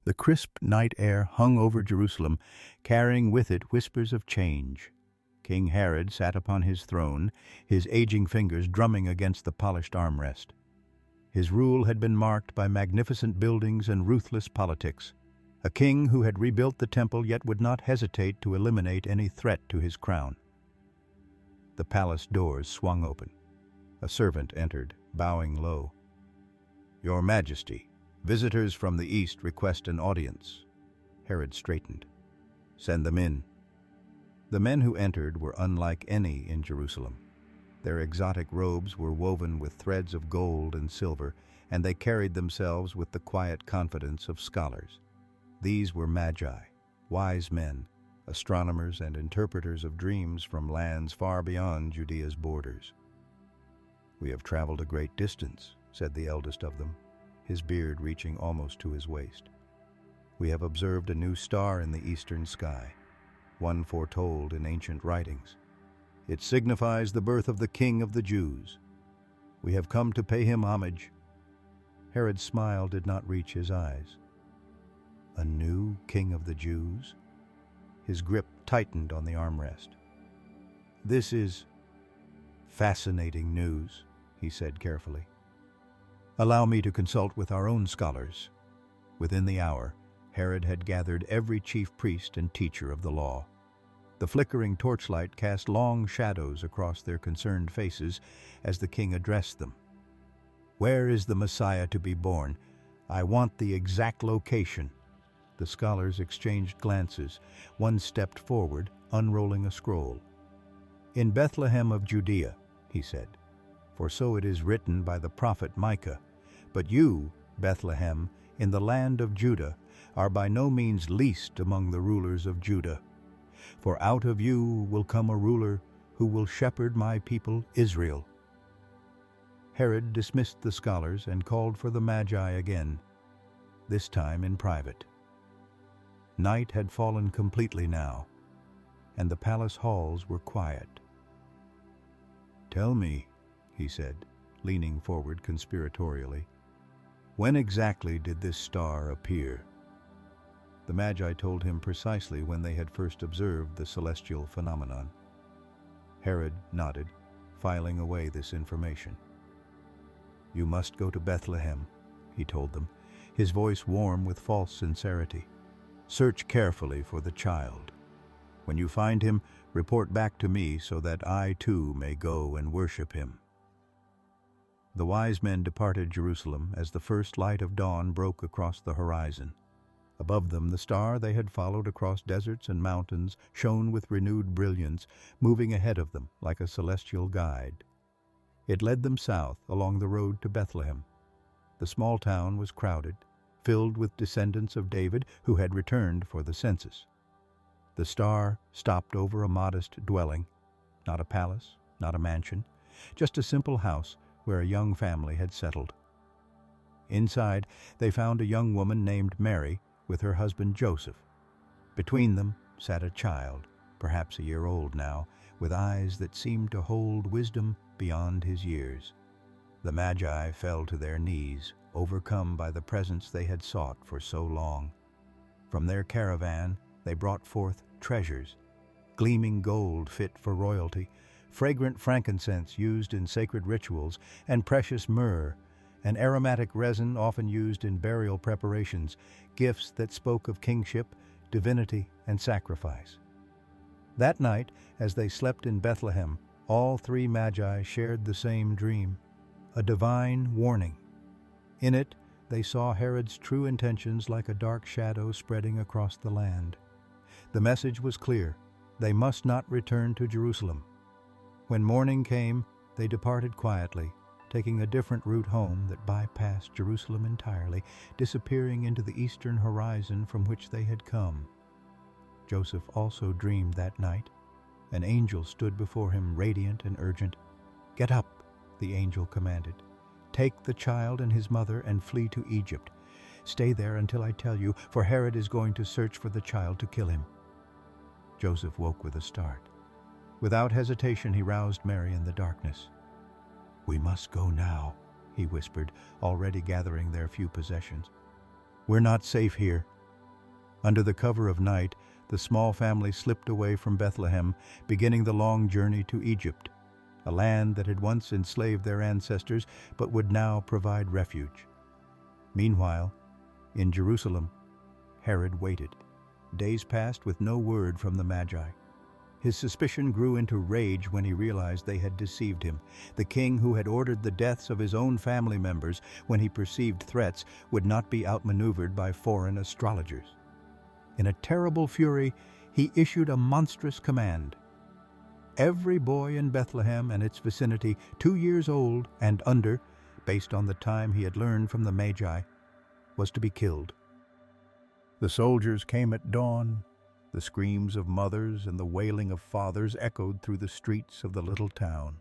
The crisp night air hung over Jerusalem, carrying with it whispers of change. King Herod sat upon his throne, his aging fingers drumming against the polished armrest. His rule had been marked by magnificent buildings and ruthless politics. A king who had rebuilt the temple yet would not hesitate to eliminate any threat to his crown. The palace doors swung open. A servant entered, bowing low. "Your Majesty, visitors from the east request an audience." Herod straightened. "Send them in." The men who entered were unlike any in Jerusalem. Their exotic robes were woven with threads of gold and silver, and they carried themselves with the quiet confidence of scholars. These were Magi, wise men, astronomers and interpreters of dreams from lands far beyond Judea's borders. "We have traveled a great distance," said the eldest of them, his beard reaching almost to his waist. "We have observed a new star in the eastern sky, one foretold in ancient writings. It signifies the birth of the King of the Jews. We have come to pay him homage." Herod's smile did not reach his eyes. A new King of the Jews? His grip tightened on the armrest. "This is fascinating news," he said carefully. "Allow me to consult with our own scholars." Within the hour, Herod had gathered every chief priest and teacher of the law. The flickering torchlight cast long shadows across their concerned faces as the king addressed them. "Where is the Messiah to be born? I want the exact location." The scholars exchanged glances. One stepped forward, unrolling a scroll. "In Bethlehem of Judea," he said, "for so it is written by the prophet Micah. But you, Bethlehem, in the land of Judah, are by no means least among the rulers of Judah. For out of you will come a ruler who will shepherd my people Israel." Herod dismissed the scholars and called for the Magi again, this time in private. Night had fallen completely now, and the palace halls were quiet. "Tell me," he said, leaning forward conspiratorially, "when exactly did this star appear?" The Magi told him precisely when they had first observed the celestial phenomenon. Herod nodded, filing away this information. "You must go to Bethlehem," he told them, his voice warm with false sincerity. "Search carefully for the child. When you find him, report back to me so that I too may go and worship him." The wise men departed Jerusalem as the first light of dawn broke across the horizon. Above them, the star they had followed across deserts and mountains shone with renewed brilliance, moving ahead of them like a celestial guide. It led them south along the road to Bethlehem. The small town was crowded, filled with descendants of David who had returned for the census. The star stopped over a modest dwelling, not a palace, not a mansion, just a simple house where a young family had settled. Inside, they found a young woman named Mary with her husband Joseph. Between them sat a child, perhaps a year old now, with eyes that seemed to hold wisdom beyond his years. The Magi fell to their knees, overcome by the presence they had sought for so long. From their caravan they brought forth treasures, gleaming gold fit for royalty, fragrant frankincense used in sacred rituals, and precious myrrh, an aromatic resin often used in burial preparations, gifts that spoke of kingship, divinity, and sacrifice. That night, as they slept in Bethlehem, all three Magi shared the same dream, a divine warning. In it, they saw Herod's true intentions like a dark shadow spreading across the land. The message was clear: they must not return to Jerusalem. When morning came, they departed quietly, taking a different route home that bypassed Jerusalem entirely, disappearing into the eastern horizon from which they had come. Joseph also dreamed that night. An angel stood before him, radiant and urgent. "Get up," the angel commanded. "Take the child and his mother and flee to Egypt. Stay there until I tell you, for Herod is going to search for the child to kill him." Joseph woke with a start. Without hesitation, he roused Mary in the darkness. "We must go now," he whispered, already gathering their few possessions. "We're not safe here. Under the cover of night, the small family slipped away from Bethlehem, beginning the long journey to Egypt, a land that had once enslaved their ancestors but would now provide refuge. Meanwhile, in Jerusalem, Herod waited. Days passed with no word from the Magi. His suspicion grew into rage when he realized they had deceived him. The king who had ordered the deaths of his own family members when he perceived threats would not be outmaneuvered by foreign astrologers. In a terrible fury, he issued a monstrous command. Every boy in Bethlehem and its vicinity, 2 years old and under, based on the time he had learned from the Magi, was to be killed. The soldiers came at dawn. The screams of mothers and the wailing of fathers echoed through the streets of the little town.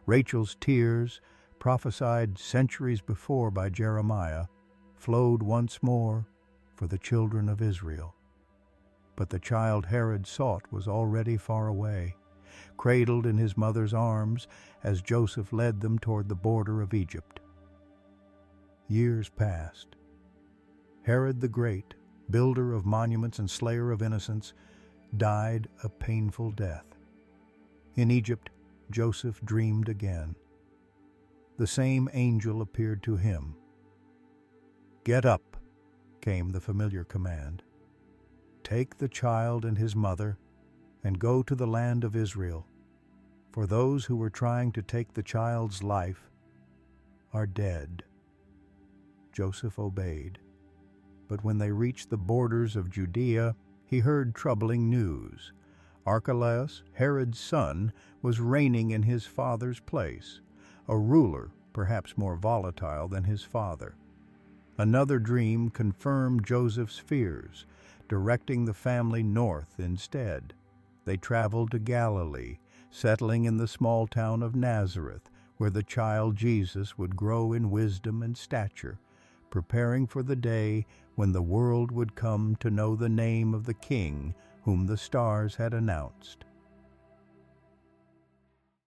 Rachel's tears, prophesied centuries before by Jeremiah, flowed once more for the children of Israel. But the child Herod sought was already far away, cradled in his mother's arms as Joseph led them toward the border of Egypt. Years passed. Herod the Great, builder of monuments and slayer of innocents, died a painful death. In Egypt, Joseph dreamed again. The same angel appeared to him. "Get up," came the familiar command. "Take the child and his mother and go to the land of Israel, for those who were trying to take the child's life are dead." Joseph obeyed. But when they reached the borders of Judea, he heard troubling news. Archelaus, Herod's son, was reigning in his father's place, a ruler perhaps more volatile than his father. Another dream confirmed Joseph's fears, directing the family north instead. They traveled to Galilee, settling in the small town of Nazareth, where the child Jesus would grow in wisdom and stature, preparing for the day when the world would come to know the name of the King whom the stars had announced.